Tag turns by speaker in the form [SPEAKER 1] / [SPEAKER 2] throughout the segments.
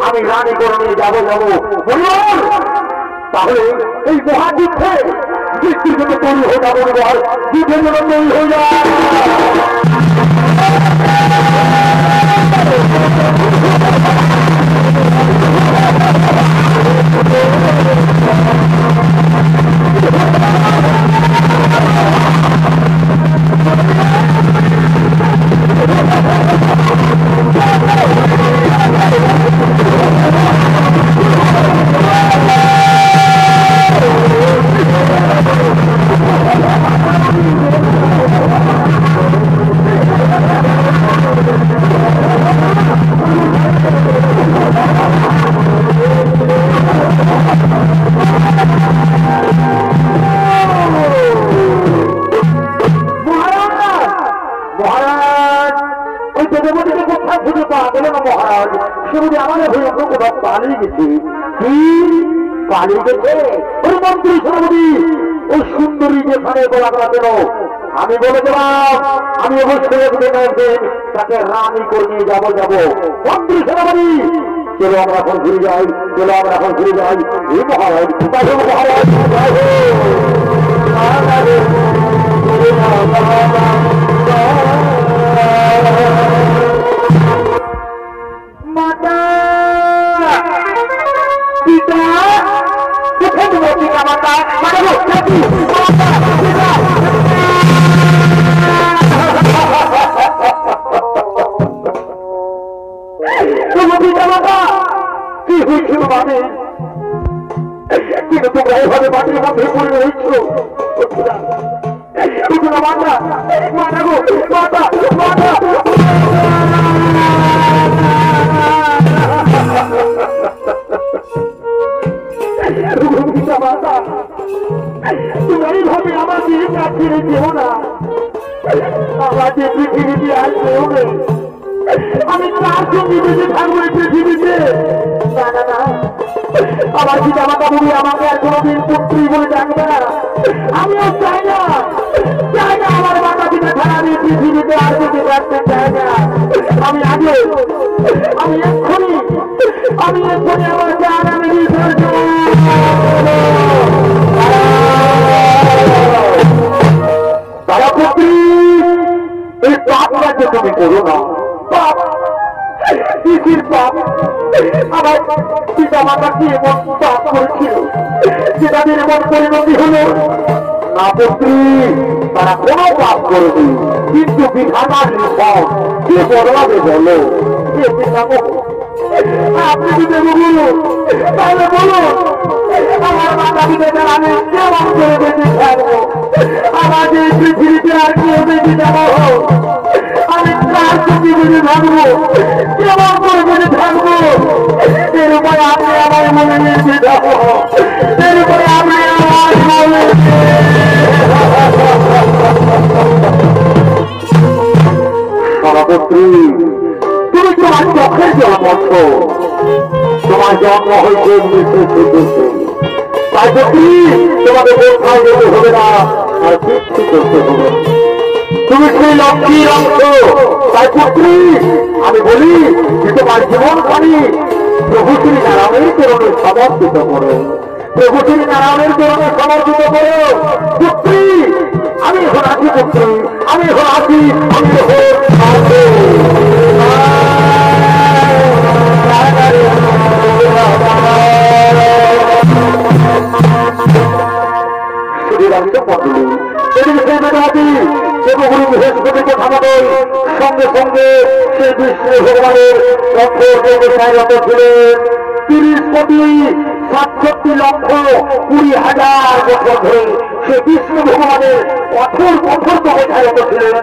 [SPEAKER 1] আমি রানী করণে যাবো তাহলে এই মহাযুদ্ধে মৃত্যুর জন্য তৈরি হয়ে যাবো যুদ্ধের জন্য তৈরি হয়ে যায়। দেবতীকে কোথায় খুঁজে পাওয়া গেল না মহারাজ? সে বুঝি আমাদের হয়ে অন্য কোথাও পালিয়ে গেছে। কি পালিয়ে গেছে? ওই মন্ত্রী সেনাপতি ওই সুন্দরী যেখানে বলা করা কেন আমি বলে দিলাম, আমি অবশ্যই একদিন তাকে রানী করে নিয়ে যাবো। মন্ত্রী সেনাপতি চলো আমরা এখন ঘুরে যাই, চলো আমরা এখন ঘুরে যাই। এই মহারাজ মহারাজ মাতা পিতা কোথায় তোমার পিতা মাতা? পিতা মাতা কি হয়েছিল মানে? কিন্তু তোমরা এভাবে মাটির মধ্যে পড়ে রয়েছ। মাতা মাতা গো মাতা মাতা মাতা তোমরা এইভাবে আমাকে কাছে রেখেও না। আমাকে পৃথিবীতে আসবেও নেই। আমি তার সঙ্গে বেঁচে থাকবো এই পৃথিবীতে। না না না, আমার পিতা মাতা বুড়ি আমাকে আর কোনোদিন পুত্রী বলে ডাকবে না। আমিও চাই না আমার মাতা পিতা ছাড়া আমি পৃথিবীতে আর বেঁচে থাকতে চাই না। আমি এক্ষুনি আমার জান আমি বিসর্জন। তারা পুত্রী এই পাপ রাজ্যে তুমি করো না। পাপ কিসের পাপ? আমার পিতা মাতা কি এমন পাপ করেছিল যে তাদের এমন পরিণতি হলো? না পুত্রী, তারা কোনো পাপ করেনি, কিন্তু বিধাতার নির্ভর কে বদলাবে বলো? কে পিতাম আপনি যদি বলুন তাহলে বলুন আমার মাতা পিতা আমি কেমন করে বেঁচে থাকবো? আমাদের পৃথিবীতে আর কেউ বেঁচে যাবো? আমি কার সঙ্গে বেঁচে থাকবো? কেমন করে বেঁচে থাকবো? এর উপরে আপনি আমার মনে নিয়ে যাবো। এর উপরে আপনি আমার মনে সভাপতি তুমি তোমার চোখের জন্ম তোমার জন্ম হয়েছে তাই পুত্রী তোমাকে কোথায় যেতে হবে না আর কিচ্ছু করতে হবে। তুমি সেই লক্ষ্মীর অংশ। তাই পুত্রী আমি বলি যে তোমার জীবন খানি প্রভু শ্রী নারায়ণের চরণে সমর্পিত করো। প্রভু শ্রী নারায়ণের চরণে সমর্পিত করো পুত্রী। আমি এখন আছি পুত্রী, আমি এখন আছি, আমি সঙ্গে সঙ্গে সে বিষ্ণু ভগবানের কঠোর ব্যবসায়রত ছিলেন। 30,67,20,000 বছর ধরে সে বিষ্ণু ভগবানের কঠোর ব্যবসায়রত ছিলেন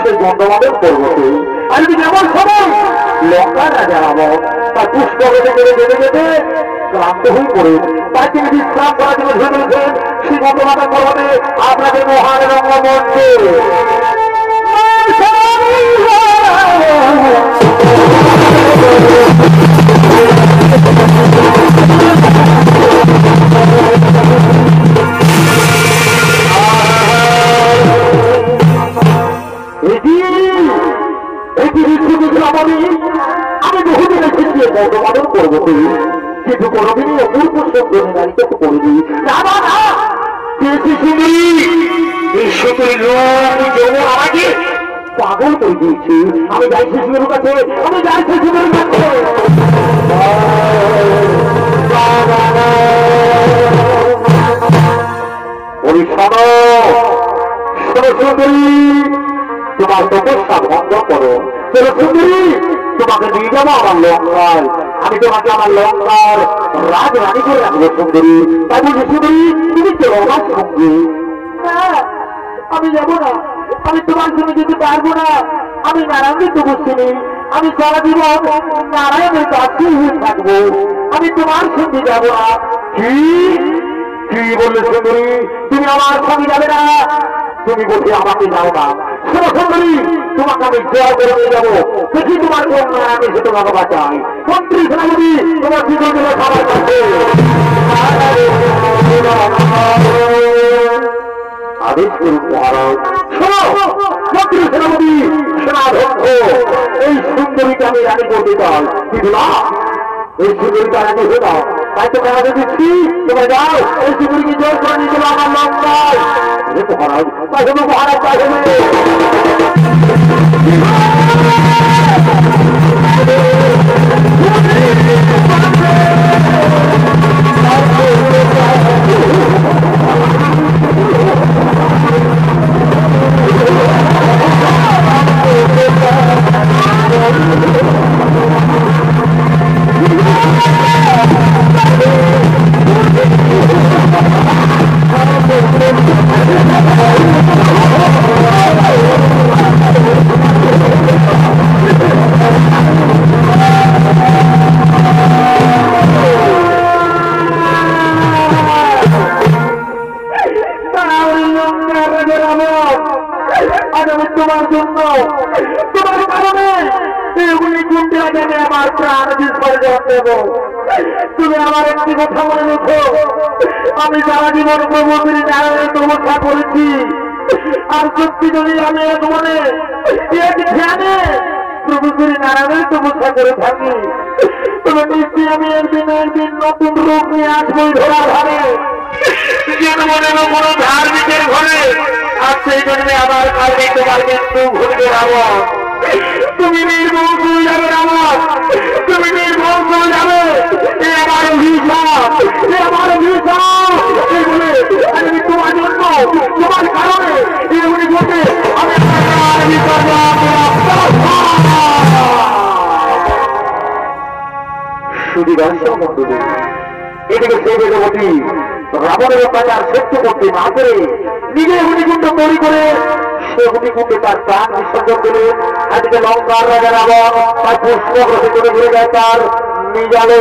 [SPEAKER 1] সেই বন্ধবাদের পর্বতে। আর যেমন সময় লঙ্কা রাজা রাবণ তার পুষ্প বেঁধে বেঁধে বেঁধে ক্লান্ত হয়ে পড়ে তাই তিনি বিশ্রাম করার জন্য ভেবেছেন সেই বন্ধবাদের পর্বতে আপনাদের মহান রঙ্গমঞ্চে। আমি বহুদিন এসেছি বর্তমানের পর্বতে, কিন্তু কোনদিনই অপূর্ব সুন্দর নারীকে করিনি। আমাকে পাগল করে দিয়েছি। আমি যাই শিশুর কাছে, আমি যাই শিশুর কাছে। শোনো শোনো সুন্দরী, তোমার তপস্যা ভঙ্গ করো। চলো সুন্দরী, তোমাকে নিয়ে যাবো আমার লঙ্কায়। আমি তোমাকে আমার লঙ্কার রাজরানী করে রাখবো সুন্দরী। তাই বলছি সুন্দরী, তুমি চলো আমার সঙ্গে। আমি যাবো না, আমি তোমার সঙ্গে যেতে পারবো না। আমি নারায়ণের তো বুঝছিনি, আমি সারা জীবন নারায়ণের কাছেই হয়ে থাকবো। আমি তোমার সঙ্গে যাবো না। কি কি বললে সুন্দরী, তুমি আমার সঙ্গে যাবে না? তুমি বলছি আমাকে যাও না, সুন্দরী তোমাকে আমি জয় করে নিয়ে যাবো, দেখি তোমার কন্যা আমি সে তোমাকে বাঁচাই। মন্ত্রী সেনাপতি তোমার জীবন দিলে সবার কাছে আদেশ করুন মহারাজ। শোনো মন্ত্রী সেনাপতি সেনাধ্যক্ষ, এই সুন্দরীকে আমি রানী করতে চাই, কিন্তু না এই সুন্দরীকে রানী হয়ে দাও। তাই তো কাজে দিচ্ছি, তোমরা যাও এই সুন্দরীকে জয় করে নিয়ে চলো আমার লঙ্কায়। মহারাজ তাই হলো মহারাজ, তাই হলো তোমার জন্য, তোমার কারণে এগুলি গুন্ডে জেনে আমার প্রাণ বিসর্জন দেব। তুমি আমার একটি কথা মনে রেখো, আমি সারা জীবন প্রভুশ্রী নারায়ণের তপস্যা করেছি, আর সত্যি যদি আমি এক মনে এক ধ্যানে প্রভুশ্রী নারায়ণের তপস্যা করে থাকি, তবে নিশ্চয়ই আমি একদিন নতুন রূপ নিয়ে আসবোই ধরা ধারে, যেন মনে কোনো ধার্মিকের ঘরে। আর সেই জন্য আমার কাছে তোমার কিন্তু ভুলবে রাবণ, তুমি নির্মল হয়ে যাবে রাবণ, তুমি নির্মল হয়ে যাবে। এ আমার অভিশাপ, এ আমার অভিশাপ। এগুলি আমি তোমার জন্য, তোমার কারণে এগুলি ঘটে আমি এদিকে সেই বেগবতী রাবণের অত্যাচার সহ্য করতে না পেরে নিজে অগ্নিকুণ্ড তৈরি করে সে অগ্নিকুণ্ডে তার প্রাণ বিসর্জন দিলে। আজকে লঙ্কার রাজা রাবণ তার পুষ্প গ্রহে করে ঘুরে যায় তার নিজালে।